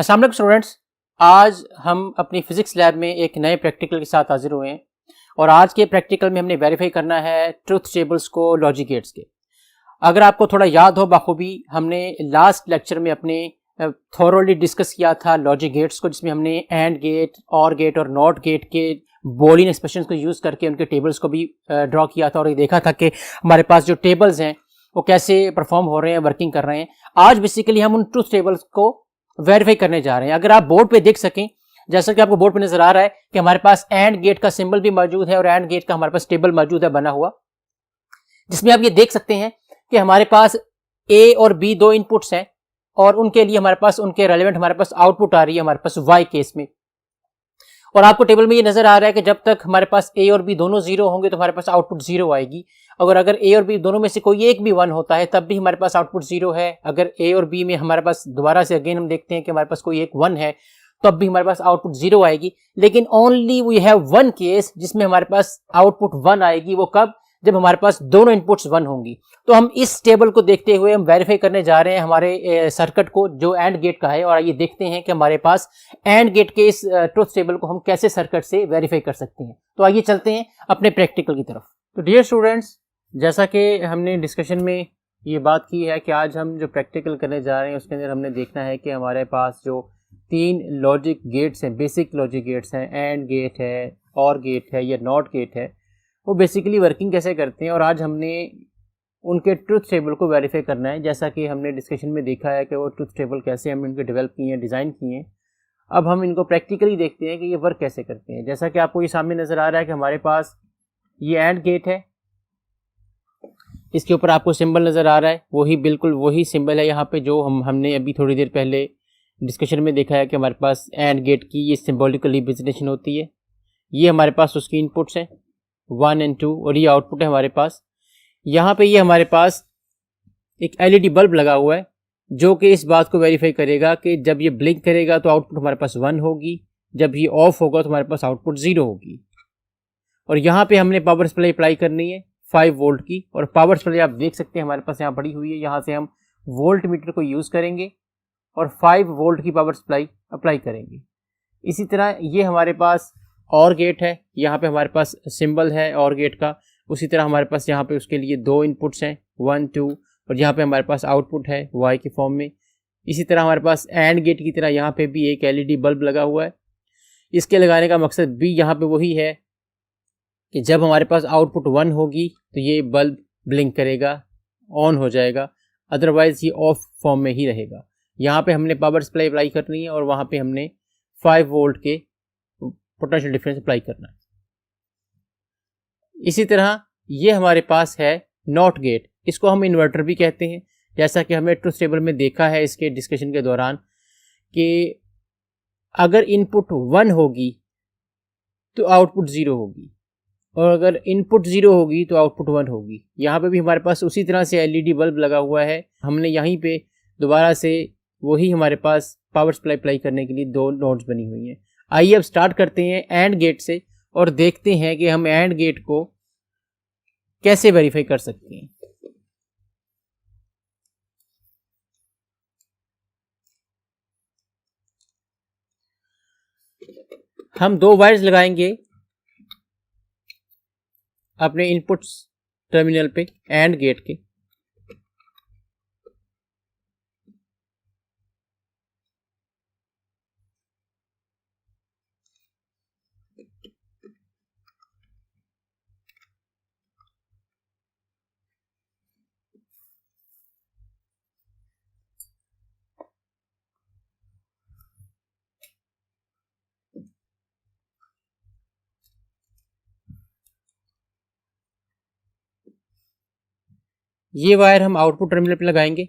अस्सलाम वालेकुम स्टूडेंट्स, आज हम अपनी फिजिक्स लैब में एक नए प्रैक्टिकल के साथ हाजिर हुए हैं और आज के प्रैक्टिकल में हमने वेरीफाई करना है ट्रुथ टेबल्स को लॉजिक गेट्स के। अगर आपको थोड़ा याद हो बाखूबी, हमने लास्ट लेक्चर में अपने थॉरोली डिस्कस किया था लॉजिक गेट्स को, जिसमें हमने एंड गेट, और गेट और नॉट गेट के बूलियन एक्सप्रेशंस को यूज़ करके उनके टेबल्स को भी ड्रॉ किया था और ये देखा था कि हमारे पास जो टेबल्स हैं वो कैसे परफॉर्म हो रहे हैं, वर्किंग कर रहे हैं। आज बेसिकली हम उन ट्रुथ टेबल्स को वेरीफाई करने जा रहे हैं। अगर आप बोर्ड पे देख सकें, जैसा कि आपको बोर्ड पे नजर आ रहा है कि हमारे पास एंड गेट का सिंबल भी मौजूद है और एंड गेट का हमारे पास टेबल मौजूद है बना हुआ, जिसमें आप ये देख सकते हैं कि हमारे पास ए और बी दो इनपुट्स हैं और उनके लिए हमारे पास उनके रेलेवेंट हमारे पास आउटपुट आ रही है हमारे पास वाई केस में। और आपको टेबल में ये नजर आ रहा है कि जब तक हमारे पास ए और बी दोनों जीरो होंगे तो हमारे पास आउटपुट जीरो आएगी। अगर ए और बी दोनों में से कोई एक भी वन होता है तब भी हमारे पास आउटपुट जीरो है। अगर ए और बी में हमारे पास दोबारा से अगेन हम देखते हैं कि हमारे पास कोई एक वन है तब भी हमारे पास आउटपुट जीरो आएगी। लेकिन only we have one case जिसमें हमारे पास आउटपुट वन आएगी। वो कब? जब हमारे पास दोनों इनपुट्स वन होंगी। तो हम इस टेबल को देखते हुए हम वेरीफाई करने जा रहे हैं हमारे सर्किट को जो एंड गेट का है। और आइए देखते हैं कि हमारे पास एंड गेट के इस ट्रुथ टेबल को हम कैसे सर्किट से वेरीफाई कर सकते हैं। तो आइए चलते हैं अपने प्रैक्टिकल की तरफ। तो डियर स्टूडेंट्स, जैसा कि हमने डिस्कशन में ये बात की है कि आज हम जो प्रैक्टिकल करने जा रहे हैं उसके अंदर हमने देखना है कि हमारे पास जो तीन लॉजिक गेट्स हैं, बेसिक लॉजिक गेट्स हैं, एंड गेट है, और गेट है या नॉट गेट है, वो बेसिकली वर्किंग कैसे करते हैं। और आज हमने उनके ट्रुथ टेबल को वेरीफाई करना है। जैसा कि हमने डिस्कशन में देखा है कि वो ट्रुथ टेबल कैसे हमने उनके डेवलप किए हैं, डिज़ाइन किए हैं। अब हम इनको प्रैक्टिकली देखते हैं कि ये वर्क कैसे करते हैं। जैसा कि आपको ये सामने नज़र आ रहा है कि हमारे पास ये एंड गेट है, इसके ऊपर आपको सिंबल नज़र आ रहा है, वही बिल्कुल वही सिंबल है यहाँ पे जो हमने अभी थोड़ी देर पहले डिस्कशन में देखा है कि हमारे पास एंड गेट की ये सिम्बॉलिकल रिप्रेजेंटेशन होती है। ये हमारे पास उसकी इनपुट्स हैं 1 और 2 और ये आउटपुट है हमारे पास। यहाँ पे ये हमारे पास एक एलईडी बल्ब लगा हुआ है जो कि इस बात को वेरीफाई करेगा कि जब ये ब्लिंक करेगा तो आउटपुट हमारे पास 1 होगी, जब ये ऑफ होगा तो हमारे पास आउटपुट 0 होगी। और यहाँ पे हमने पावर सप्लाई अप्लाई करनी है 5 वोल्ट की। और पावर सप्लाई आप देख सकते हैं हमारे पास यहाँ पड़ी हुई है। यहाँ से हम वोल्ट मीटर को यूज़ करेंगे और 5 वोल्ट की पावर सप्लाई अप्लाई करेंगे। इसी तरह ये हमारे पास और गेट है, यहाँ पे हमारे पास सिंबल है और गेट का। उसी तरह हमारे पास यहाँ पे उसके लिए दो इनपुट्स हैं 1, 2 और यहाँ पे हमारे पास आउटपुट है वाई के फॉर्म में। इसी तरह हमारे पास एंड गेट की तरह यहाँ पे भी एक एलईडी बल्ब लगा हुआ है। इसके लगाने का मकसद भी यहाँ पे वही है कि जब हमारे पास आउटपुट 1 होगी तो ये बल्ब ब्लिंक करेगा, ऑन हो जाएगा, अदरवाइज ये ऑफ फॉर्म में ही रहेगा। यहाँ पे हमने पावर सप्लाई अप्लाई करनी है और वहाँ पे हमने 5 वोल्ट के पोटेंशियल डिफरेंस अप्लाई करना है। इसी तरह ये हमारे पास है नॉट गेट, इसको हम इन्वर्टर भी कहते हैं। जैसा कि हमने ट्रुथ टेबल में देखा है इसके डिस्कशन के दौरान कि अगर इनपुट 1 होगी तो आउटपुट 0 होगी और अगर इनपुट 0 होगी तो आउटपुट 1 होगी। यहाँ पे भी हमारे पास उसी तरह से एलईडी बल्ब लगा हुआ है। हमने यहीं पे दोबारा से वही हमारे पास पावर सप्लाई अप्लाई करने के लिए दो नोड्स बनी हुई हैं। आइए अब स्टार्ट करते हैं एंड गेट से और देखते हैं कि हम एंड गेट को कैसे वेरीफाई कर सकते हैं। हम दो वायर्स लगाएंगे अपने इनपुट्स टर्मिनल पे एंड गेट के। ये वायर हम आउटपुट टर्मिनल पे लगाएंगे।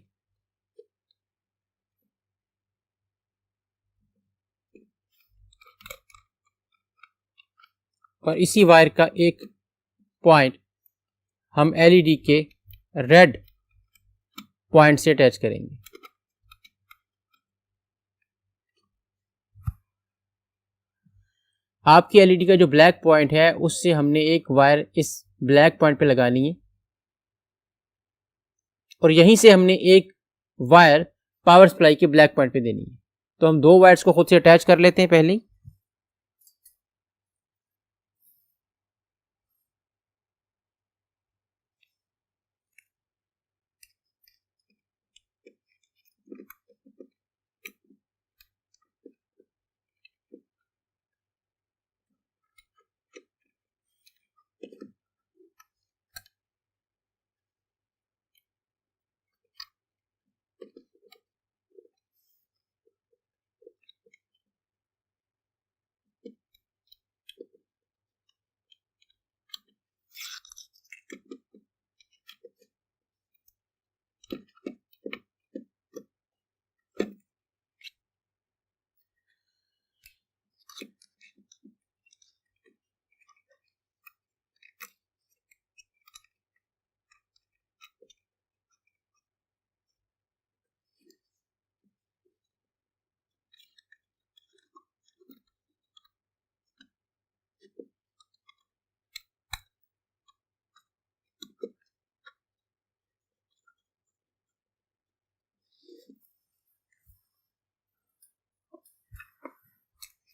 और इसी वायर का एक पॉइंट हम एलईडी के रेड पॉइंट से अटैच करेंगे। आपकी एलईडी का जो ब्लैक पॉइंट है उससे हमने एक वायर इस ब्लैक पॉइंट पे लगानी है और यहीं से हमने एक वायर पावर सप्लाई के ब्लैक पॉइंट पे देनी है। तो हम 2 वायर्स को खुद से अटैच कर लेते हैं पहले।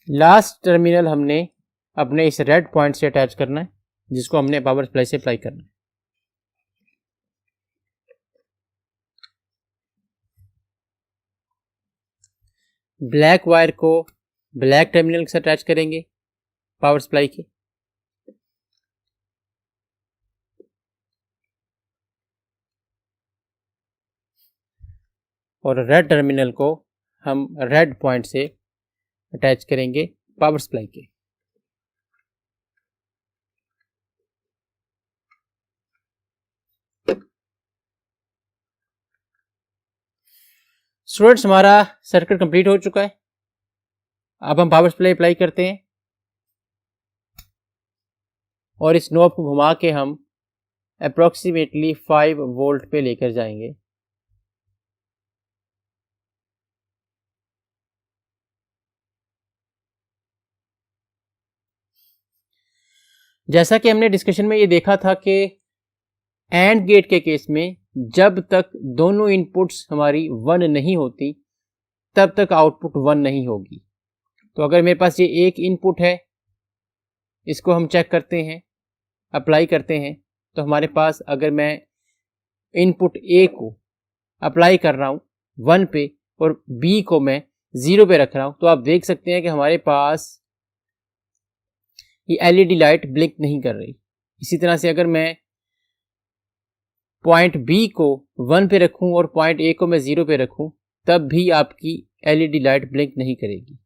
लास्ट टर्मिनल हमने अपने इस रेड पॉइंट से अटैच करना है, जिसको हमने पावर सप्लाई से अप्लाई करना है। ब्लैक वायर को ब्लैक टर्मिनल के साथ अटैच करेंगे पावर सप्लाई के, और रेड टर्मिनल को हम रेड पॉइंट से अटैच करेंगे पावर सप्लाई के। स्टूडेंट्स, हमारा सर्किट कंप्लीट हो चुका है। अब हम पावर सप्लाई अप्लाई करते हैं और इस नॉब को घुमा के हम अप्रोक्सीमेटली 5 वोल्ट पे लेकर जाएंगे। जैसा कि हमने डिस्कशन में ये देखा था कि एंड गेट के केस में जब तक दोनों इनपुट्स हमारी 1 नहीं होती तब तक आउटपुट 1 नहीं होगी। तो अगर मेरे पास ये एक इनपुट है, इसको हम चेक करते हैं, अप्लाई करते हैं, तो हमारे पास अगर मैं इनपुट ए को अप्लाई कर रहा हूँ 1 पे और बी को मैं 0 पे रख रहा हूँ, तो आप देख सकते हैं कि हमारे पास ये एलईडी लाइट ब्लिंक नहीं कर रही। इसी तरह से अगर मैं पॉइंट बी को 1 पे रखूं और पॉइंट ए को मैं 0 पे रखूं, तब भी आपकी एलईडी लाइट ब्लिंक नहीं करेगी।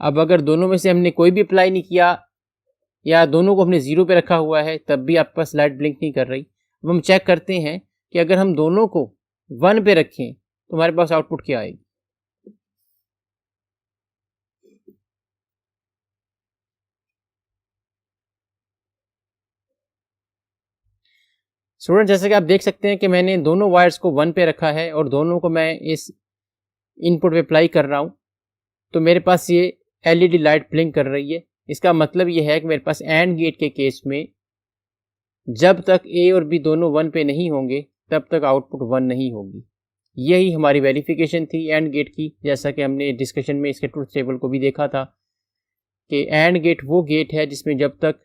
अब अगर दोनों में से हमने कोई भी अप्लाई नहीं किया या दोनों को हमने 0 पे रखा हुआ है, तब भी आपके पास लाइट ब्लिंक नहीं कर रही। अब हम चेक करते हैं कि अगर हम दोनों को 1 पे रखें तो हमारे पास आउटपुट क्या आएगी। स्टूडेंट, जैसे कि आप देख सकते हैं कि मैंने दोनों वायर्स को 1 पे रखा है और दोनों को मैं इस इनपुट पे अप्लाई कर रहा हूं, तो मेरे पास ये एलईडी लाइट ब्लिंक कर रही है। इसका मतलब ये है कि मेरे पास एंड गेट के केस में जब तक ए और बी दोनों 1 पे नहीं होंगे तब तक आउटपुट 1 नहीं होगी। यही हमारी वेरिफिकेशन थी एंड गेट की। जैसा कि हमने डिस्कशन में इसके ट्रुथ टेबल को भी देखा था कि एंड गेट वो गेट है जिसमें जब तक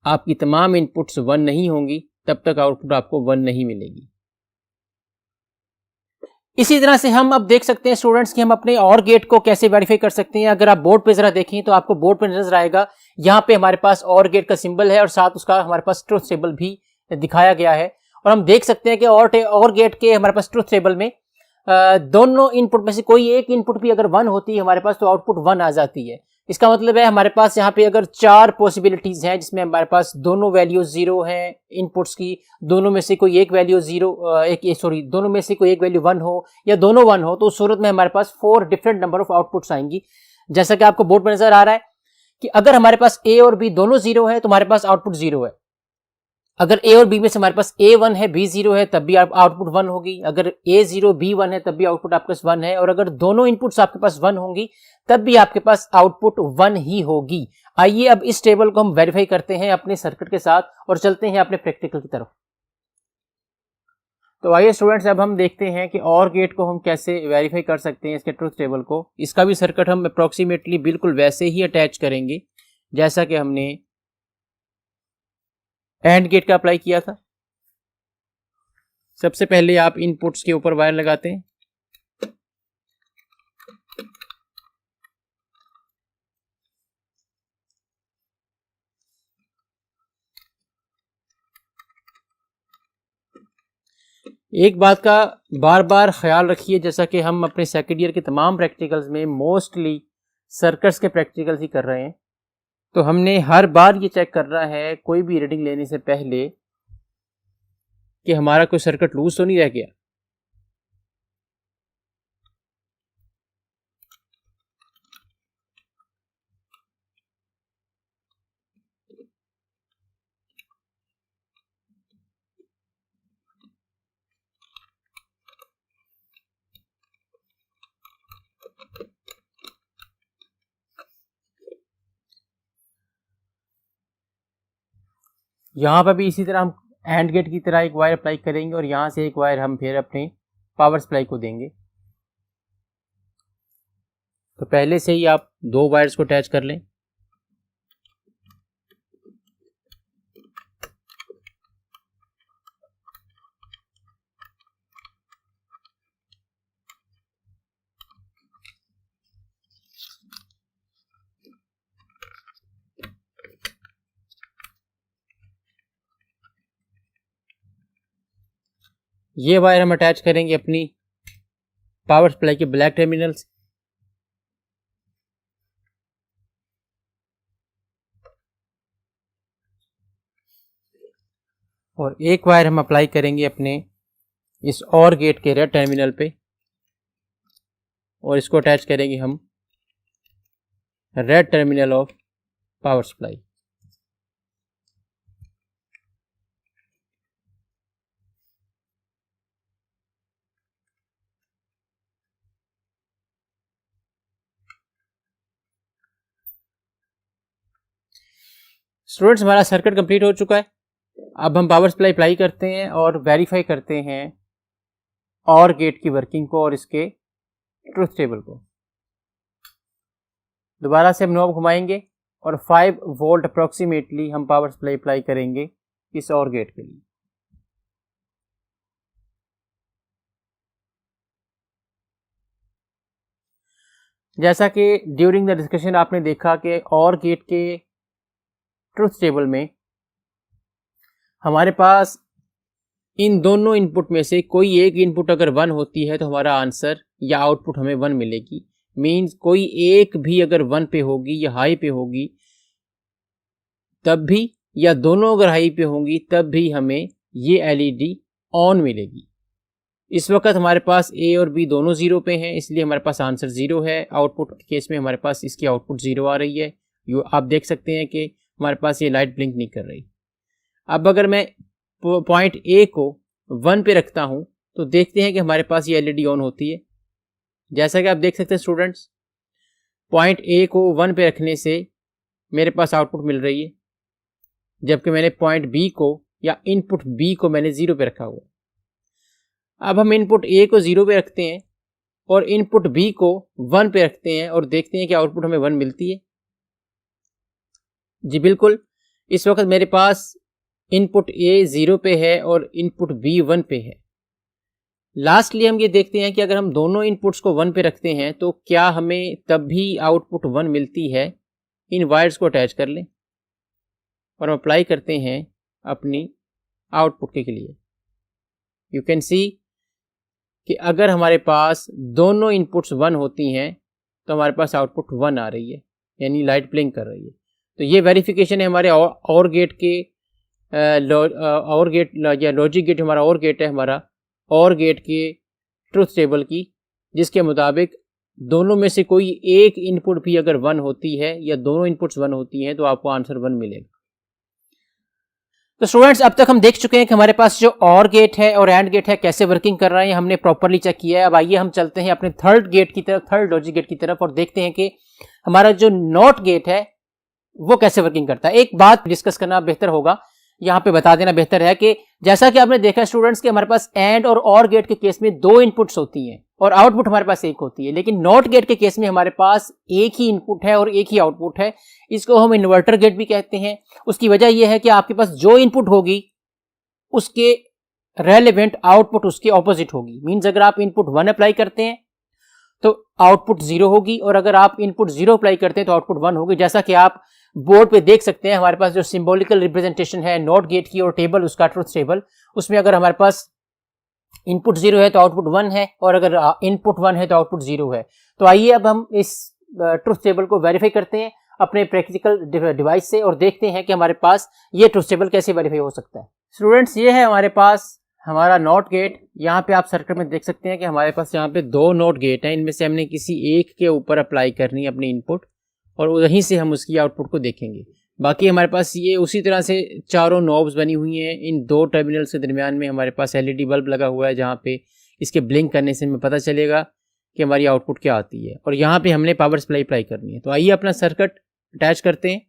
आपकी तमाम इनपुट्स 1 नहीं होंगी तब तक आउटपुट आपको 1 नहीं मिलेगी। इसी तरह से हम अब देख सकते हैं स्टूडेंट्स कि हम अपने और गेट को कैसे वेरीफाई कर सकते हैं। अगर आप बोर्ड पे जरा देखें तो आपको बोर्ड पे नजर आएगा, यहाँ पे हमारे पास और गेट का सिंबल है और साथ उसका हमारे पास ट्रुथ टेबल भी दिखाया गया है। और हम देख सकते हैं कि और गेट के हमारे पास ट्रुथ टेबल में दोनों इनपुट में से कोई एक इनपुट भी अगर 1 होती है हमारे पास, तो आउटपुट 1 आ जाती है। इसका मतलब है हमारे पास यहाँ पे अगर 4 पॉसिबिलिटीज हैं जिसमें हमारे पास दोनों वैल्यू 0 हैं इनपुट्स की, दोनों में से कोई एक वैल्यू दोनों में से कोई एक वैल्यू 1 हो या दोनों 1 हो, तो उस सूरत में हमारे पास 4 डिफरेंट नंबर ऑफ आउटपुट्स आएंगी। जैसा कि आपको बोर्ड पर नजर आ रहा है कि अगर हमारे पास ए और बी दोनों 0 है तो हमारे पास आउटपुट 0 है। अगर ए और बी में से हमारे पास ए 1 है बी 0 है तब भी आउटपुट 1 होगी। अगर ए 0 बी 1 है तब भी आउटपुट आपके पास 1 है। और अगर दोनों इनपुट्स आपके पास 1 होंगी तब भी आपके पास आउटपुट 1 ही होगी। आइए अब इस टेबल को हम वेरीफाई करते हैं अपने सर्किट के साथ और चलते हैं अपने प्रैक्टिकल की तरफ। तो आइए स्टूडेंट्स, अब हम देखते हैं कि और गेट को हम कैसे वेरीफाई कर सकते हैं, इसके ट्रुथ टेबल को। इसका भी सर्किट हम अप्रॉक्सीमेटली बिल्कुल वैसे ही अटैच करेंगे जैसा कि हमने एंड गेट का अप्लाई किया था। सबसे पहले आप इनपुट्स के ऊपर वायर लगाते हैं, एक बात का बार बार ख्याल रखिए, जैसा कि हम अपने सेकेंड ईयर के तमाम प्रैक्टिकल्स में मोस्टली सर्किट्स के प्रैक्टिकल्स ही कर रहे हैं, तो हमने हर बार ये चेक करना है कोई भी रीडिंग लेने से पहले कि हमारा कोई सर्किट लूज तो नहीं रह गया। यहाँ पर भी इसी तरह हम एंड गेट की तरह एक वायर अप्लाई करेंगे और यहाँ से एक वायर हम फिर अपने पावर सप्लाई को देंगे। तो पहले से ही आप 2 वायर्स को अटैच कर लें। ये वायर हम अटैच करेंगे अपनी पावर सप्लाई के ब्लैक टर्मिनल से, और एक वायर हम अप्लाई करेंगे अपने इस और गेट के रेड टर्मिनल पे, और इसको अटैच करेंगे हम red terminal of power supply. Students, हमारा सर्किट कंप्लीट हो चुका है। अब हम पावर सप्लाई अप्लाई करते हैं और वेरीफाई करते हैं और गेट की वर्किंग को और इसके ट्रुथ टेबल को। दोबारा से हम नॉब घुमाएंगे और 5 वोल्ट अप्रॉक्सीमेटली हम पावर सप्लाई अप्लाई करेंगे इस और गेट के लिए। जैसा कि ड्यूरिंग द डिस्कशन आपने देखा कि और गेट के ट्रुथ टेबल में हमारे पास इन दोनों इनपुट में से कोई एक इनपुट अगर 1 होती है तो हमारा आंसर या आउटपुट हमें 1 मिलेगी। मींस कोई एक भी अगर 1 पे होगी या हाई पे होगी तब भी, या दोनों अगर हाई पे होंगी तब भी हमें ये एलईडी ऑन मिलेगी। इस वक्त हमारे पास ए और बी दोनों 0 पे हैं, इसलिए हमारे पास आंसर 0 है। आउटपुट के केस में हमारे पास इसकी आउटपुट 0 आ रही है। आप देख सकते हैं कि हमारे पास ये लाइट ब्लिंक नहीं कर रही। अब अगर मैं पॉइंट ए को 1 पे रखता हूं तो देखते हैं कि हमारे पास ये एलईडी ऑन होती है। जैसा कि आप देख सकते हैं स्टूडेंट्स, पॉइंट ए को 1 पे रखने से मेरे पास आउटपुट मिल रही है, जबकि मैंने पॉइंट बी को या इनपुट बी को मैंने 0 पे रखा हुआ। अब हम इनपुट ए को 0 पे रखते हैं और इनपुट बी को 1 पे रखते हैं और देखते हैं कि आउटपुट हमें 1 मिलती है। जी बिल्कुल, इस वक्त मेरे पास इनपुट ए 0 पे है और इनपुट बी 1 पे है। लास्टली हम ये देखते हैं कि अगर हम दोनों इनपुट्स को 1 पे रखते हैं तो क्या हमें तब भी आउटपुट 1 मिलती है। इन वायर्स को अटैच कर लें और हम अप्लाई करते हैं अपनी आउटपुट के लिए। यू कैन सी कि अगर हमारे पास दोनों इनपुट्स 1 होती हैं तो हमारे पास आउटपुट 1 आ रही है, यानी लाइट ब्लिंक कर रही है। तो ये वेरिफिकेशन है हमारे और गेट के और गेट या लॉजिक गेट, हमारा और गेट है हमारा और गेट के ट्रुथ टेबल की, जिसके मुताबिक दोनों में से कोई एक इनपुट भी अगर 1 होती है या दोनों इनपुट्स 1 होती हैं तो आपको आंसर 1 मिलेगा। तो स्टूडेंट्स, अब तक हम देख चुके हैं कि हमारे पास जो और गेट है और एंड गेट है कैसे वर्किंग कर रहे हैं, हमने प्रॉपरली चेक किया है। अब आइए हम चलते हैं अपने थर्ड गेट की तरफ, थर्ड लॉजिक गेट की तरफ, और देखते हैं कि हमारा जो नॉट गेट है वो कैसे वर्किंग करता है। एक बात डिस्कस करना बेहतर होगा यहाँ पे बता देना बेहतर है कि जैसा कि आपने देखा स्टूडेंट्स कि हमारे पास एंड और गेट के केस में 2 इनपुट्स होती हैं और आउटपुट हमारे पास एक होती है, लेकिन नॉट गेट के केस में हमारे पास एक ही इनपुट है और एक ही आउटपुट है। इसको हम इन्वर्टर गेट भी कहते हैं। उसकी वजह यह है कि आपके पास जो इनपुट होगी उसके रेलेवेंट आउटपुट उसके ऑपोजिट होगी। मीन्स अगर आप इनपुट 1 अप्लाई करते हैं तो आउटपुट 0 होगी, और अगर आप इनपुट 0 अप्लाई करते हैं तो आउटपुट 1 होगी। जैसा कि आप बोर्ड पे देख सकते हैं, हमारे पास जो सिंबॉलिकल रिप्रेजेंटेशन है नॉट गेट की और टेबल उसका ट्रुथ टेबल, उसमें अगर हमारे पास इनपुट 0 है तो आउटपुट 1 है, और अगर इनपुट 1 है तो आउटपुट 0 है। तो आइए अब हम इस ट्रुथ टेबल को वेरीफाई करते हैं अपने प्रैक्टिकल डिवाइस से और देखते हैं कि हमारे पास ये ट्रुथ टेबल कैसे वेरीफाई हो सकता है। स्टूडेंट्स, ये है हमारे पास हमारा नॉट गेट। यहाँ पे आप सर्किट में देख सकते हैं कि हमारे पास यहाँ पे 2 नॉट गेट हैं। इनमें से हमने किसी एक के ऊपर अप्लाई करनी है अपनी इनपुट, और वहीं से हम उसकी आउटपुट को देखेंगे। बाकी हमारे पास ये उसी तरह से चारों नॉब्स बनी हुई हैं। इन 2 टर्मिनल्स के दरमियान में हमारे पास एलईडी बल्ब लगा हुआ है, जहाँ पे इसके ब्लिंक करने से हमें पता चलेगा कि हमारी आउटपुट क्या आती है, और यहाँ पे हमने पावर सप्लाई अप्लाई करनी है। तो आइए अपना सर्किट अटैच करते हैं।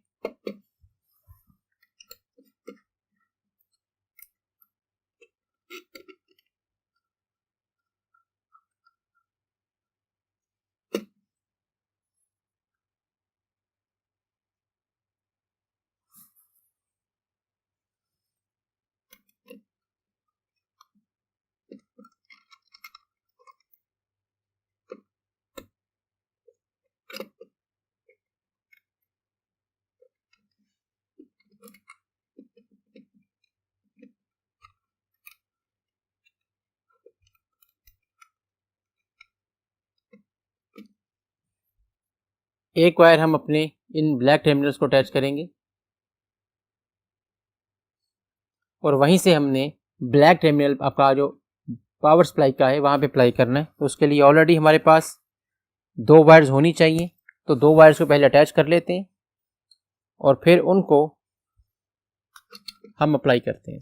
एक वायर हम अपने इन ब्लैक टर्मिनल्स को अटैच करेंगे, और वहीं से हमने ब्लैक टर्मिनल आपका जो पावर सप्लाई का है वहाँ पे अप्लाई करना है। तो उसके लिए ऑलरेडी हमारे पास 2 वायर्स होनी चाहिए। तो 2 वायर्स को पहले अटैच कर लेते हैं और फिर उनको हम अप्लाई करते हैं।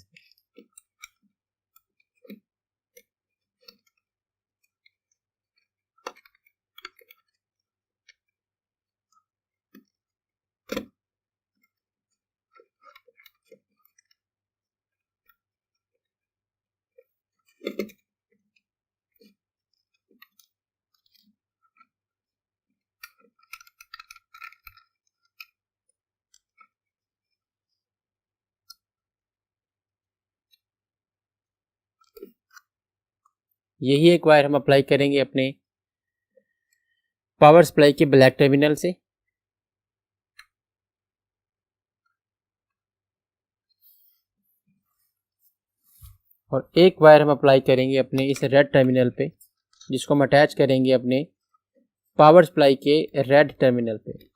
यही एक वायर हम अप्लाई करेंगे अपने पावर सप्लाई के ब्लैक टर्मिनल से, और एक वायर हम अप्लाई करेंगे अपने इस रेड टर्मिनल पे, जिसको हम अटैच करेंगे अपने पावर सप्लाई के रेड टर्मिनल पे।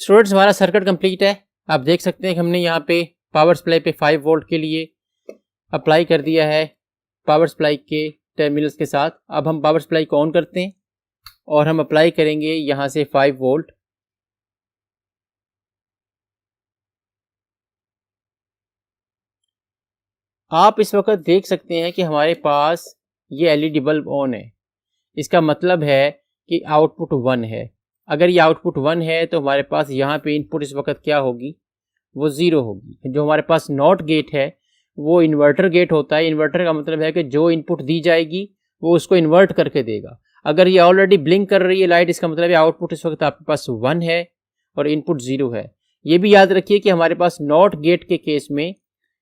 स्टूडेंट्स, हमारा सर्किट कंप्लीट है। आप देख सकते हैं कि हमने यहाँ पे पावर सप्लाई पे 5 वोल्ट के लिए अप्लाई कर दिया है पावर सप्लाई के टर्मिनल्स के साथ। अब हम पावर सप्लाई को ऑन करते हैं और हम अप्लाई करेंगे यहाँ से 5 वोल्ट। आप इस वक्त देख सकते हैं कि हमारे पास ये एलईडी बल्ब ऑन है। इसका मतलब है कि आउटपुट 1 है। अगर ये आउटपुट 1 है तो हमारे पास यहाँ पे इनपुट इस वक्त क्या होगी, वो 0 होगी। जो हमारे पास नॉट गेट है वो इन्वर्टर गेट होता है। इन्वर्टर का मतलब है कि जो इनपुट दी जाएगी वो उसको इन्वर्ट करके देगा। अगर ये ऑलरेडी ब्लिंक कर रही है लाइट, इसका मतलब है आउटपुट इस वक्त आपके पास 1 है और इनपुट 0 है। ये भी याद रखिए कि हमारे पास नॉट गेट के केस में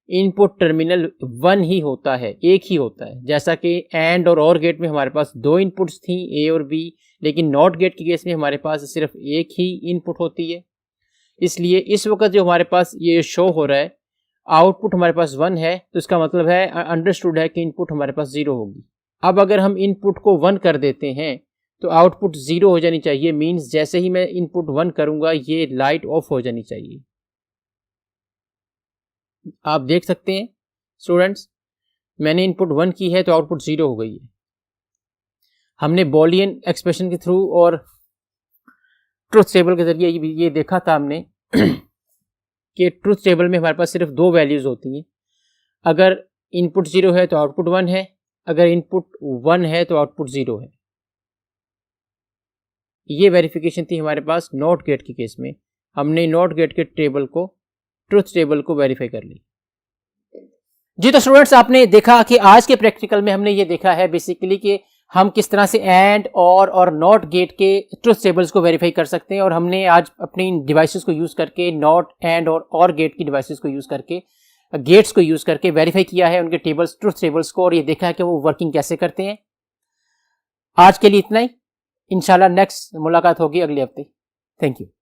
इनपुट टर्मिनल 1 ही होता है, एक ही होता है। जैसा कि एंड और गेट में हमारे पास 2 इनपुट्स थी, ए और बी, लेकिन नॉट गेट के केस में हमारे पास सिर्फ एक ही इनपुट होती है। इसलिए इस वक्त जो हमारे पास ये शो हो रहा है आउटपुट हमारे पास 1 है, तो इसका मतलब है अंडरस्टूड है कि इनपुट हमारे पास 0 होगी। अब अगर हम इनपुट को 1 कर देते हैं तो आउटपुट 0 हो जानी चाहिए। मीन्स जैसे ही मैं इनपुट 1 करूंगा ये लाइट ऑफ हो जानी चाहिए। आप देख सकते हैं स्टूडेंट्स, मैंने इनपुट 1 की है तो आउटपुट 0 हो गई है। हमने बॉलियन एक्सप्रेशन के थ्रू और ट्रुथ टेबल के जरिए ये देखा था हमने कि ट्रुथ टेबल में हमारे पास सिर्फ दो वैल्यूज़ होती हैं। अगर इनपुट 0 है तो आउटपुट 1 है, अगर इनपुट 1 है तो आउटपुट 0 है। ये वेरिफिकेशन थी हमारे पास नॉट गेट के केस में। हमने नॉट गेट के टेबल को, ट्रुथ टेबल को वेरीफाई कर ली। जी तो स्टूडेंट्स, आपने देखा कि आज के प्रैक्टिकल में हमने ये देखा है बेसिकली कि हम किस तरह से एंड और नॉट गेट के ट्रुथ टेबल्स को वेरीफाई कर सकते हैं। और हमने आज अपनी डिवाइसेस को यूज़ करके, नॉट एंड और गेट की डिवाइसेस को यूज़ करके, गेट्स को यूज़ करके वेरीफाई किया है उनके टेबल्स, ट्रुथ टेबल्स को, और ये देखा है कि वो वर्किंग कैसे करते हैं। आज के लिए इतना ही। इंशाल्लाह नेक्स्ट मुलाकात होगी अगले हफ्ते। Thank you.